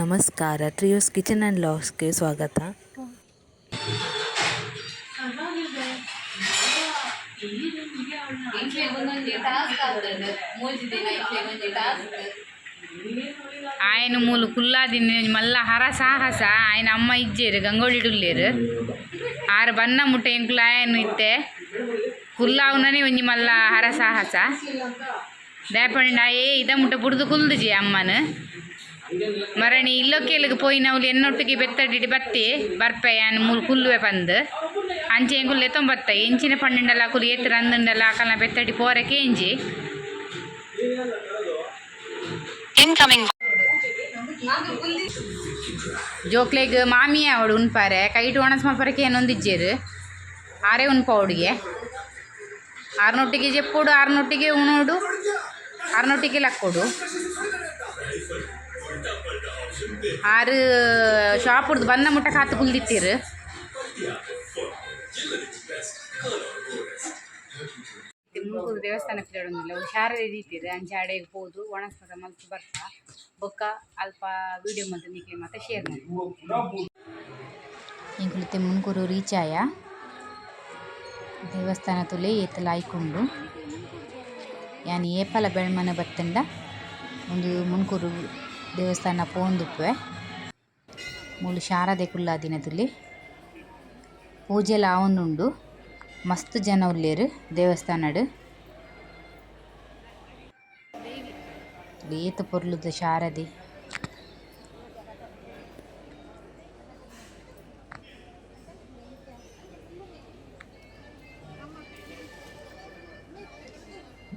ನಮಸ್ಕಾರ. ಟ್ರಿಯೋಸ್ kitchen and ಲಾಗ್ಸ್ಗೆ ಸ್ವಾಗತ. ఆయన మూలు కుల్లాదిని మళ్ళా హర సాహస ఆయన అమ్మ ఇచ్చేరు గంగోళిడుల్లేరు ఆరు బన్న ముట్ట ఎంకులు ఆయన ఇస్తే కుల్లావునని ಒಂಜಿ మళ్ళా హర సాహస దేపండి ఏ ఇద ముట్ట బుడుదు కుల్దుజಿ అమ్మను ಮರಣಿ ಇಲ್ಲೊಕ್ಕೆಲ್ಲಿಗೆ ಪೋಯಿನವ್ಲು ಎನ್ನೊಟ್ಟಿಗೆ ಬೆತ್ತಡಿಡಿ ಬತ್ತಿ ಬರ್ಪೆ ಆನ್ ಮೂಲು ಕುಲ್ಲುವೆ ಬಂದು ಅಂಚೆ ಎಂಗುಲ್ಲೆ ತೊಂಬತ್ತ ಎಂಚಿನ ಪಣ್ಣುಂಡಲ ಕುಲಿ ಎತ್ತರ ಅಂದುಂಡಲ ಆಕಲ್ನ ಬೆತ್ತಡಿ ಪೋರಕ್ಕೆ ಎಂಜಿ ಜೋಕ್ಲೆಗ್ ಮಾಮಿಯ ಅವಡು ಉಣ್ಪಾರೆ ಕೈಟು ಒಣಸ್ ಮಲ್ಪರಕ್ಕೆ ಏನೊಂದಿಜ್ಜೇರು ಆರೇ ಉಣ್ಪವಡಿಗೆ ಆರ್ನೊಟ್ಟಿಗೆ ಜೆಪ್ಪೋಡು ಆರ್ನೊಟ್ಟಿಗೆ ಉಣೋಡು ಆರ್ನೊಟ್ಟಿಗೆ ಲಕ್ಕೋಡು ಆರು ಶಾಪ್ ಹುಡ್ದು ಬಂದ ಮುಟ್ಟ ಕಾತು ಕುಲ್ದಿತ್ತೀರು ಮುಳುಗು ದೇವಸ್ಥಾನಕ್ಕೆ ಹೇಳೋದಿಲ್ಲ ಒಂದು ಶಾರದೆ ಇದ್ದೀರಿ ಅಂಚೆ ಅಡೆಗೆ ಹೋದು ಒಣಸ್ಮತ ಮಲ್ತು ಬರ್ತಾ ಬೊಕ್ಕ ಅಲ್ಪ ವೀಡಿಯೋ ಮತ್ತು ನಿಕ್ಕೆ ಮತ್ತೆ ಶೇರ್ ಮಾಡಿ ಇಂಕುಲಿತ್ತೆ ಮುನ್ಕೂರು ರೀಚ್ ಆಯ ದೇವಸ್ಥಾನ ತುಲೆ ಏತಲ ಆಯ್ಕೊಂಡು ಯಾನಿ ಏಪಲ ಬೆಳ್ಮನ ಬತ್ತಂಡ ಒಂದು ಮುನ್ಕೂರು ದೇವಸ್ಥಾನ ಪೋಂದುಪ್ಪೆ ಮೂಲು ಶಾರದೆ ಕುಲ್ಲಾದಿನ ತುಲಿ ಪೂಜೆಲ ಆವೊಂದುಂಡು ಮಸ್ತ್ ಜನ ಉಲ್ಲೇರು ದೇವಸ್ಥಾನಡ್ ಏತ ಪೊರ್ಲುದ ಶಾರದೆ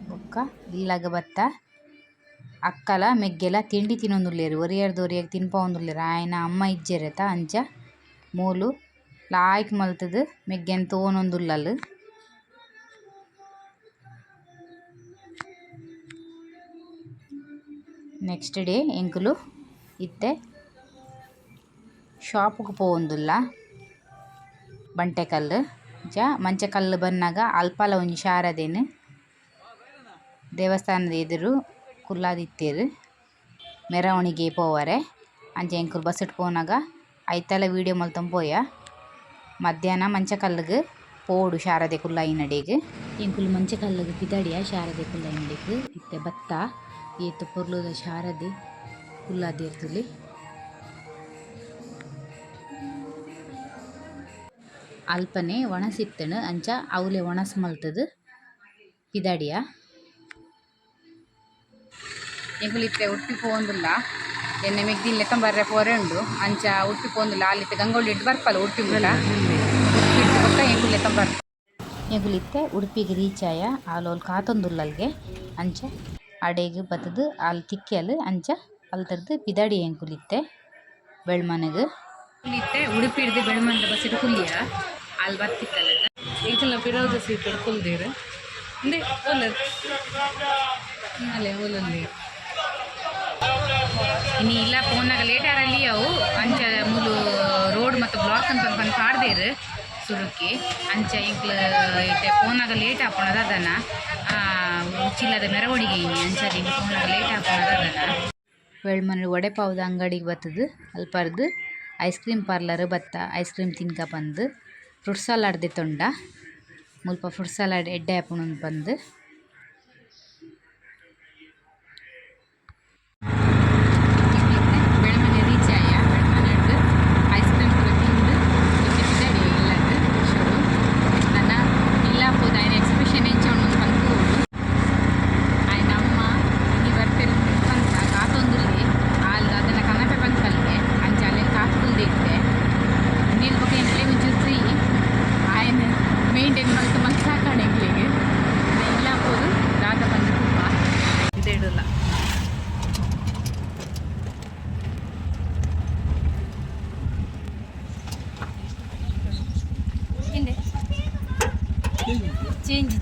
ಬೊಕ್ಕ ಇಲ್ಲಾಗ ಬತ್ತ ಅಕ್ಕಲ ಮೆಗ್ಗೆಲ ತಿಂಡಿ ತಿನ್ನೊಂದುಲ್ಲೇರು ಒರಿಯರ್ದೊರಿಯಾಗಿ ತಿನ್ಪೊಂದುಲ್ಲೇರು ಆಯ್ನ ಅಮ್ಮ ಇಜ್ಜೆರೆತ ಅಂಚ ಮೂಲು ಲಾಯ್ಕ್ ಮಲ್ತದು ಮೆಗ್ಗೆನ್ ತೋನೊಂದುಲ್ಲಲ್ ನೆಕ್ಸ್ಟ್ ಡೇ ಎಂಕುಲು ಇತ್ತೆ ಶಾಪ್ಗೆ ಪೋವೊಂದುಲ್ಲ ಬಂಟೆಕಲ್ಲು ಮಂಚ ಕಲ್ಲು ಬನ್ನಾಗ ಅಲ್ಪಲ ಒಂಜಿ ಶಾರದೇನು ದೇವಸ್ಥಾನದ ಎದುರು ಕುಲ್ಲಾದಿತ್ತೇರು ಮೆರವಣಿಗೆ ಪೋವರೆ ಅಂಚೆ ಎಂಕುಲು ಬಸ್ಸಟ್ ಪೋನಾಗ ಐತಲ ವೀಡಿಯೋ ಮಲ್ತೊಂದು ಪೋಯ ಮಧ್ಯಾಹ್ನ ಮಂಚಕಲ್ಲಿಗೆ ಪೋಡು ಶಾರದೆ ಕುಲ್ಲಾಯಿನಡೆಗೆ ಎಂಕುಲು ಮಂಚಕಲ್ಲಿಗೆ ಪಿದಡಿಯ ಶಾರದೆ ಕುಲ್ಲಾಯಿನಡೆಗೆ ಇತ್ತೆ ಬತ್ತ ಏತು ಪೊರ್ಲುದ ಶಾರದೆ ಕುಲ್ಲಾದಿರ್ತುಲಿ ಅಲ್ಪನೆ ಒಣಸಿತ್ತನು ಅಂಚ ಅವಲೆ ಒಣಸ್ ಮಲ್ತದು ಪಿದಡಿಯ ಎಂಕುಲಿತ್ತೆ ಉಟ್ಟಿ ಪೋಂದುಲ್ಲ ಎನ್ನೆ ಮೆಗ್ದಿನ್ ಲೆಕ್ಕ ಬರ್ರೆ ಪೋರೆ ಉಂಡು ಅಂಚ ಉಟ್ಟಿ ಪೋಂದುಲ್ಲ ಅಲ್ಲಿತ್ತೆ ಗಂಗೊಳ್ಳಿ ಇಟ್ಟು ಬರ್ಪಲ್ಲ ಉಟ್ಟಿ ಬಿಡ ಉಟ್ಟಿ ಪಕ್ಕ ಎಂಕುಲ್ ಲೆಕ್ಕ ಬರ್ ಎಂಕುಲಿತ್ತೆ ಉಡುಪಿಗೆ ರೀಚ್ ಆಯ ಆಲೋಲ್ ಕಾತೊಂದುಲ್ಲಲ್ಗೆ ಅಂಚ ಅಡೆಗೆ ಬತ್ತದು ಅಲ್ಲಿ ತಿಕ್ಕಿಯಲ್ ಅಂಚ ಅಲ್ತರ್ದು ಪಿದಾಡಿ ಎಂಕುಲಿತ್ತೆ ಬೆಳ್ಮನೆಗೆ ಇತ್ತೆ ಉಡುಪಿ ಹಿಡ್ದು ಬೆಳ್ಮಂದ ಬಸ್ ಇಟ್ಟು ಕುಲ್ಲಿಯ ಅಲ್ಲಿ ಬರ್ತಿತ್ತಲ್ಲ ಈಚೆಲ್ಲ ಪಿರೋದು ಸೀಟ್ ಕುಲ್ದೇರು ಅಂದೆ ಒಲ್ಲದು ಅಲ್ಲೇ ಒಲ್ಲಲ್ಲಿ ಇನ್ನು ಇಲ್ಲ ಫೋನಾಗ ಲೇಟ್ ಆರಲ್ಲಿ ಅವು ಅಂಚ ಮೂಲು ರೋಡ್ ಮತ್ತು ಬ್ಲಾಕ್ ಅಂತ ಬಂದು ಪಾಡ್ದೇರು ಸುರುಕಿ ಅಂಚ ಇಂಕ್ಲ ಇತ್ತೆ ಫೋನಾಗ ಲೇಟ್ ಹಾಕೋಣದ ಅದನ್ನ ಉಚ್ಚಿಲ್ಲದ ಮೆರವಣಿಗೆ ಇನಿ ಅಂಚದ ಇಂಕ ಫೋನಾಗ ಲೇಟ್ ಹಾಕೋಣದ ಅದನ್ನ ಬೆಳ್ಮನೆ ವಡೆಪಾವ್ದ ಅಂಗಡಿಗೆ ಬತ್ತದು ಅಲ್ಪರ್ದು ಐಸ್ ಕ್ರೀಮ್ ಪಾರ್ಲರ್ ಬತ್ತ ಐಸ್ ಕ್ರೀಮ್ ತಿನ್ಕ ಬಂದು ಫ್ರೂಟ್ ಸಲಾಡ್ ದೆತ್ತೊಂಡ ಮುಲ್ಪ ಫ್ರೂಟ್ ಸಲಾಡ್ ಎಡ್ಡೆ ಹಾಪುಣು ಬಂದು ಚೇಂಜ್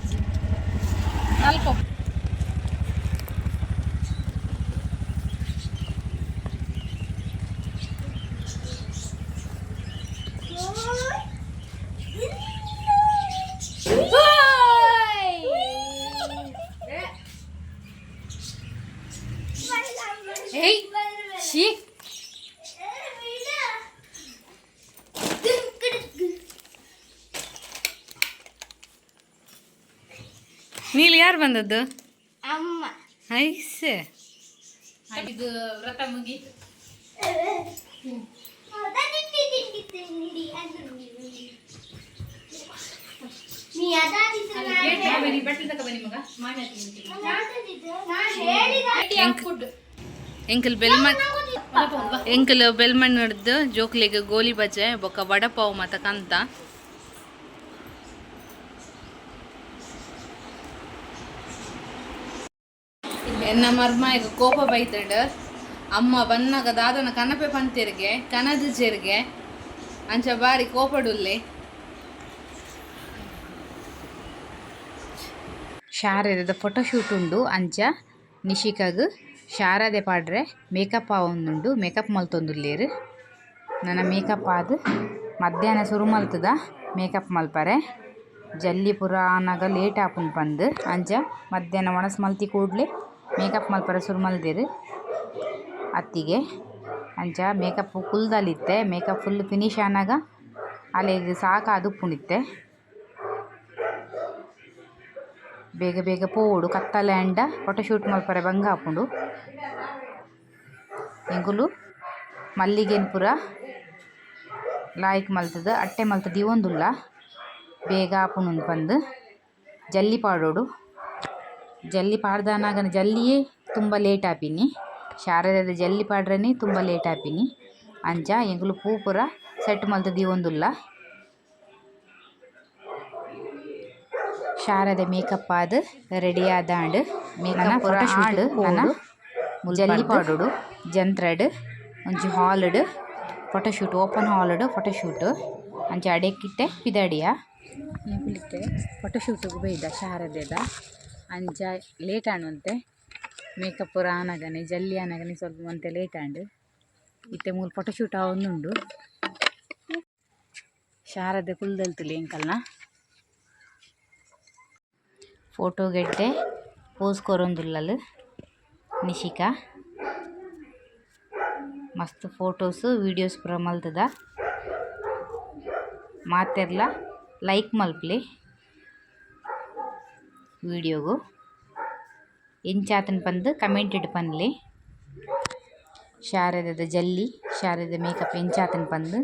ನಾಲ್ಕು ನೀಲಿ ಯಾರು ಬಂದದ್ದು? ಅಮ್ಮ. ಐಸೆ ಇದು ವ್ರತ ಮುಗೀತು. ಎಂಕಲ್ ಬೆಲ್ಮಣ್ ನಡೆದು ಜೋಕ್ಲಿಗೆ ಗೋಲಿ ಬಜೆ ಬೊಕ್ಕ ವಡಪಾವ್ ಮತ್ತ ಕಂತ ಎನ್ನ ಮರ್ಮ ಈಗ ಕೋಪ ಬೈತಂಡು ಅಮ್ಮ ಬನ್ನಾಗ ದಾದನ ಕನಪೆ ಪಂತಿರ್ಗೆ ಕನದ ಜೆರ್ಗೆ ಅಂಚ ಬಾರಿ ಕೋಪಡುಲ್ಲೆ. ಶಾರದದ ಫೋಟೋಶೂಟ್ ಉಂಡು ಅಂಚ ನಿಶಿಕಾಗ್ ಶಾರದೆ ಪಾಡ್ರೆ ಮೇಕಪ್ ಆವೊಂದುಂಡು ಮೇಕಪ್ ಮಲ್ತೊಂದುಲ್ಲೇರು. ನನ್ನ ಮೇಕಪ್ ಆದ್ ಮಧ್ಯಾಹ್ನ ಸುರು ಮಲ್ತದ ಮೇಕಪ್ ಮಲ್ಪರೆ ಜಲ್ಲಿ ಪುರ ಆನಾಗ ಲೇಟ್ ಆಪುಂಡು ಪಂದು ಅಂಚ ಮಧ್ಯಾಹ್ನ ಒಣಸ್ ಮಲ್ತಿ ಕೂಡ್ಲೆ ಮೇಕಪ್ ಮಲ್ಪರೆ ಸುರು ಮಲ್ದೆರು ಅತ್ತಿಗೆ. ಅಂಚ ಮೇಕಪ್ ಕುಲ್ದಲಿತ್ತೆ ಮೇಕಪ್ ಫುಲ್ ಫಿನಿಶ್ ಆನಾಗ ಅಲೆಗ್ ಸಾಕಾದು ಉಪ್ಪುಣಿತ್ತೆ. ಬೇಗ ಬೇಗ ಪೋಡು ಕತ್ತಲೆ ಅಂಡ ಫೋಟೋಶೂಟ್ ಮಲ್ಪರೆ ಬಂಗ ಆಪುಂಡು. ಎಂಕುಲು ಮಲ್ಲಿಗೆನ್ ಪುರ ಲಾಯ್ಕ್ ಮಲ್ತದ ಅಟ್ಟೆ ಮಲ್ತದ ಇವೊಂದುಲ್ಲ ಬೇಗ ಆಪುಂಡು ಪಂದು ಜಲ್ಲಿ ಪಾಡೋಡು. ಜಲ್ಲಿ ಪಾಡ್ದಾನಾಗನ ಜಲ್ಲಿಯೇ ತುಂಬ ಲೇಟ್ ಆಪಿನಿ. ಶಾರದದ ಜಲ್ಲಿ ಪಾಡ್ರೇ ತುಂಬ ಲೇಟ್ ಆಪಿನಿ. ಅಂಚ ಎಂಕುಲು ಪೂ ಪುರ ಸೆಟ್ ಮಲ್ತದ ಇವೊಂದುಲ್ಲ. ಶಾರದೆ ಮೇಕಪ್ ಆದ್ ರೆಡಿ ಆದಾಂಡ್ ಮೇಕಪ್ ಪುರ ಆಂಡ್ ನನ್ನ ಜಲ್ಲಿ ಪಾಡೋಡು ಜಂತ್ರಡ್ ಒಂಜಿ halved photoshoot open halved photoshoot ಅಂಚ ಅಡೆಕ್ಕಿಟ್ಟೆ ಪಿದಡಿಯ ಎಂಕುಲಿತ್ತೆ ಫೋಟೋಶೂಟ್ಗೆ ಬೈದ ಶಾರದೆದ ಅಂಚ ಲೇಟ್ ಆಂಡುವಂತೆ ಮೇಕಪ್ ಪೂರ ಆನಗನೆ ಜಲ್ಲಿ ಆನಗನೆ ಸ್ವಲ್ಪ ಮಂತೆ ಲೇಟ್ ಆಂಡ್ ಇತ್ತೆ ಮೂಲು ಫೋಟೋಶೂಟ್ ಆವೊಂದುಂಡು. ಶಾರದೆ ಕುಲ್ದಲ್ತುಲಿ ಎಂಕಲ್ನ ಫೋಟೋ ಗೆಡ್ಡೆ ಪೋಸ್ ಕೊರೊಂದುಲ್ಲಲ್ ನಿಶಿಕಾ ಮಸ್ತ್ ಫೋಟೋಸ್ ವೀಡಿಯೋಸ್ ಪೂರ ಮಲ್ತದ. ಮಾತೆರ್ಲ ಲೈಕ್ ಮಲ್ಪ್ಲಿ ವೀಡಿಯೋಗು ಎಂಚಾತನ್ ಪಂದು ಕಮೆಂಟ್ ಇಡ್ ಪನ್ಲಿ. ಶಾರದದ ಜಲ್ಲಿ ಶಾರದ ಮೇಕಪ್ ಎಂಚಾತನ್ ಪಂದು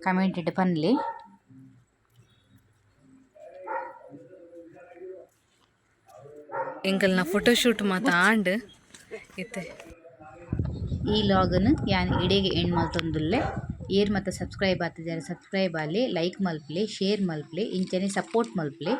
ಕಮೆಂಟ್ ಇಡ್ ಪನ್ಲಿ. ಎಂಕಲ್ನ ಫೋಟೋಶೂಟ್ ಮಾತ ಆಂಡ್ ಇತ್ತೆ ಈ ಲಾಗನ್ ಯಾನ್ ಇಡೆಗೆ ಎಂಡ್ ಮಲ್ತೊಂದುಲ್ಲೆ. ಏರ್ ಮತ್ತು ಸಬ್ಸ್ಕ್ರೈಬ್ ಆತಿದ್ದಾರೆ ಸಬ್ಸ್ಕ್ರೈಬ್ ಆಲಿ ಲೈಕ್ ಮಲ್ಪ್ಲಿ ಶೇರ್ ಮಲ್ಪ್ಲಿ ಇಂಚನೆ ಸಪೋರ್ಟ್ ಮಲ್ಪ್ಲಿ.